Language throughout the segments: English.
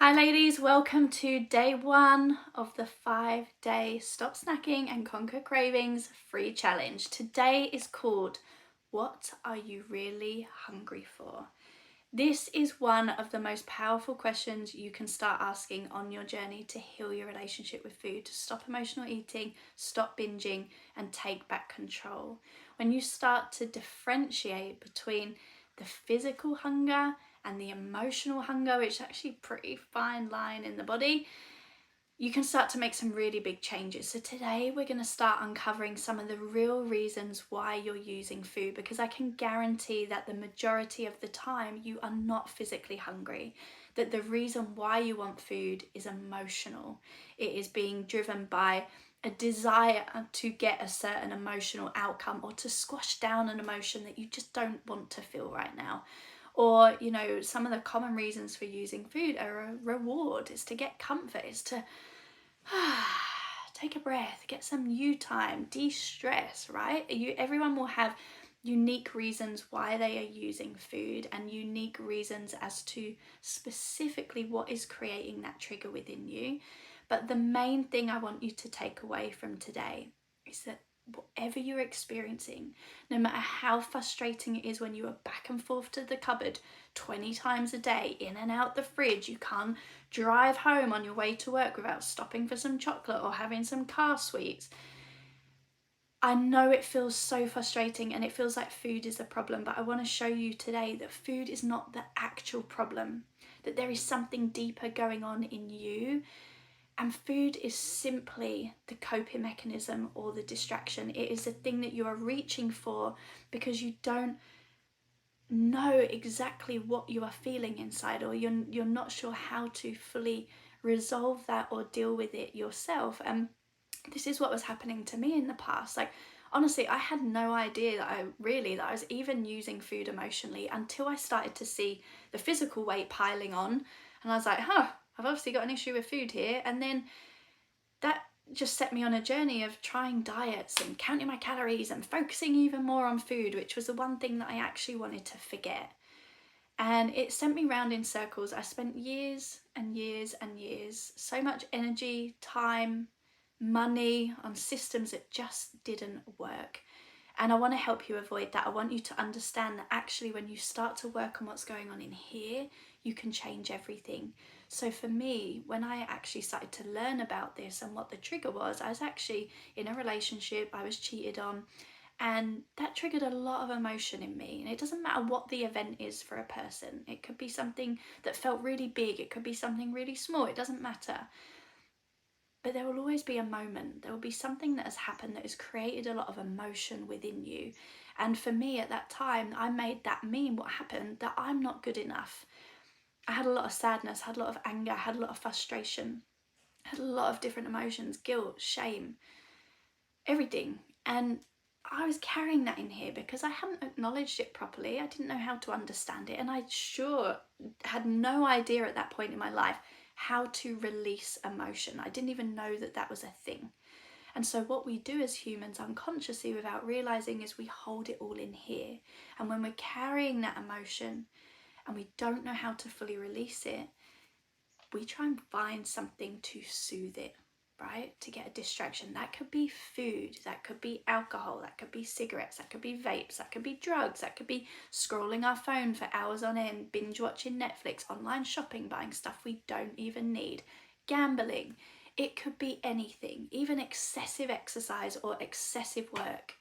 Hi ladies, welcome to day 1 of the 5-day Stop Snacking and Conquer Cravings free challenge. Today is called What Are You Really Hungry For? This is one of the most powerful questions you can start asking on your journey to heal your relationship with food, to stop emotional eating, stop binging, and take back control. When you start to differentiate between the physical hunger and the emotional hunger, which is actually a pretty fine line in the body, you can start to make some really big changes. So today we're going to start uncovering some of the real reasons why you're using food, because I can guarantee that the majority of the time you are not physically hungry, that the reason why you want food is emotional. It is being driven by a desire to get a certain emotional outcome or to squash down an emotion that you just don't want to feel right now. Or, some of the common reasons for using food are a reward. It's to get comfort. It's to take a breath, get some you time, de-stress, right? Everyone will have unique reasons why they are using food and unique reasons as to specifically what is creating that trigger within you. But the main thing I want you to take away from today is that whatever you're experiencing, no matter how frustrating it is when you are back and forth to the cupboard 20 times a day, in and out the fridge, you can't drive home on your way to work without stopping for some chocolate or having some car sweets. I know it feels so frustrating and it feels like food is the problem, but I want to show you today that food is not the actual problem, that there is something deeper going on in you. And food is simply the coping mechanism or the distraction. It is the thing that you are reaching for because you don't know exactly what you are feeling inside, or you're not sure how to fully resolve that or deal with it yourself. And this is what was happening to me in the past. Like, honestly, I had no idea that I was even using food emotionally until I started to see the physical weight piling on. And I was like, I've obviously got an issue with food here. And then that just set me on a journey of trying diets and counting my calories and focusing even more on food, which was the one thing that I actually wanted to forget. And it sent me round in circles. I spent years and years and years, so much energy, time, money on systems that just didn't work. And I want to help you avoid that. I want you to understand that actually when you start to work on what's going on in here, you can change everything. So for me, when I actually started to learn about this and what the trigger was, I was actually in a relationship, I was cheated on, and that triggered a lot of emotion in me. And it doesn't matter what the event is for a person. It could be something that felt really big, it could be something really small, it doesn't matter. But there will always be a moment, there will be something that has happened that has created a lot of emotion within you. And for me at that time, I made that mean what happened, that I'm not good enough. I had a lot of sadness, had a lot of anger, had a lot of frustration, had a lot of different emotions, guilt, shame, everything. And I was carrying that in here because I hadn't acknowledged it properly. I didn't know how to understand it. And I sure had no idea at that point in my life how to release emotion. I didn't even know that that was a thing. And so what we do as humans unconsciously without realizing is we hold it all in here. And when we're carrying that emotion and we don't know how to fully release it, we try and find something to soothe it, right? To get a distraction. That could be food, that could be alcohol, that could be cigarettes, that could be vapes, that could be drugs, that could be scrolling our phone for hours on end, binge watching Netflix, online shopping, buying stuff we don't even need, gambling. It could be anything, even excessive exercise or excessive work,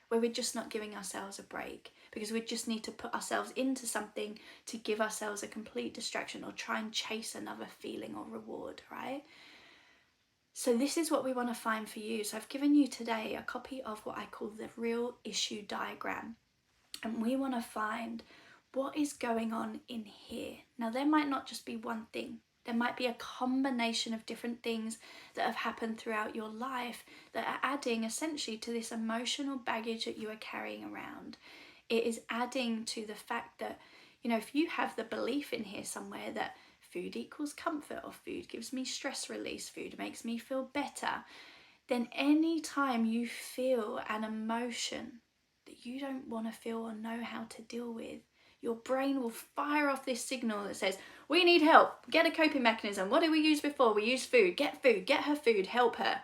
where we're just not giving ourselves a break because we just need to put ourselves into something to give ourselves a complete distraction or try and chase another feeling or reward, right? So this is what we want to find for you. So I've given you today a copy of what I call the real issue diagram. And we want to find what is going on in here. Now, there might not just be one thing. There might be a combination of different things that have happened throughout your life that are adding essentially to this emotional baggage that you are carrying around. It is adding to the fact that, if you have the belief in here somewhere that food equals comfort, or food gives me stress release, food makes me feel better, then any time you feel an emotion that you don't want to feel or know how to deal with, your brain will fire off this signal that says, we need help, get a coping mechanism. What did we use before? We used food, get her food, help her.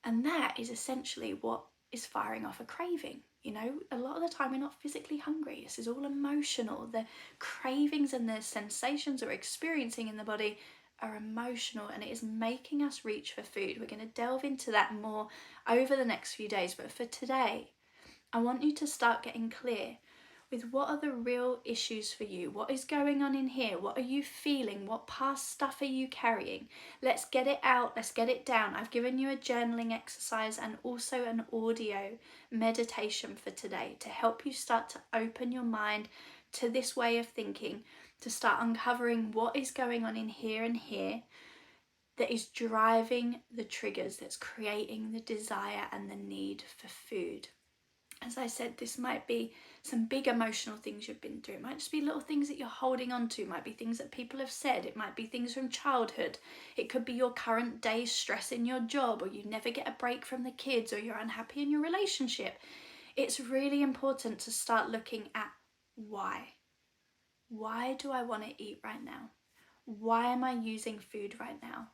And that is essentially what is firing off a craving. You know, a lot of the time we're not physically hungry. This is all emotional. The cravings and the sensations we're experiencing in the body are emotional, and it is making us reach for food. We're going to delve into that more over the next few days. But for today, I want you to start getting clear with what are the real issues for you. What is going on in here? What are you feeling? What past stuff are you carrying? Let's get it out. Let's get it down. I've given you a journaling exercise and also an audio meditation for today to help you start to open your mind to this way of thinking, to start uncovering what is going on in here and here that is driving the triggers, that's creating the desire and the need for food. As I said, this might be some big emotional things you've been through. It might just be little things that you're holding on to. It might be things that people have said. It might be things from childhood. It could be your current day's stress in your job, or you never get a break from the kids, or you're unhappy in your relationship. It's really important to start looking at why. Why do I want to eat right now? Why am I using food right now?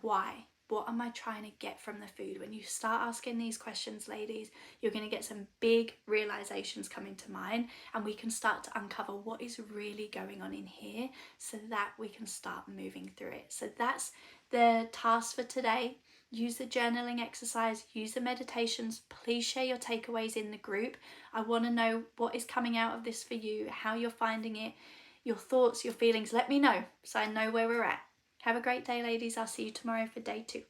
Why? What am I trying to get from the food? When you start asking these questions, ladies, you're going to get some big realizations coming to mind, and we can start to uncover what is really going on in here so that we can start moving through it. So that's the task for today. Use the journaling exercise, use the meditations. Please share your takeaways in the group. I want to know what is coming out of this for you, how you're finding it, your thoughts, your feelings. Let me know so I know where we're at. Have a great day, ladies. I'll see you tomorrow for day 2.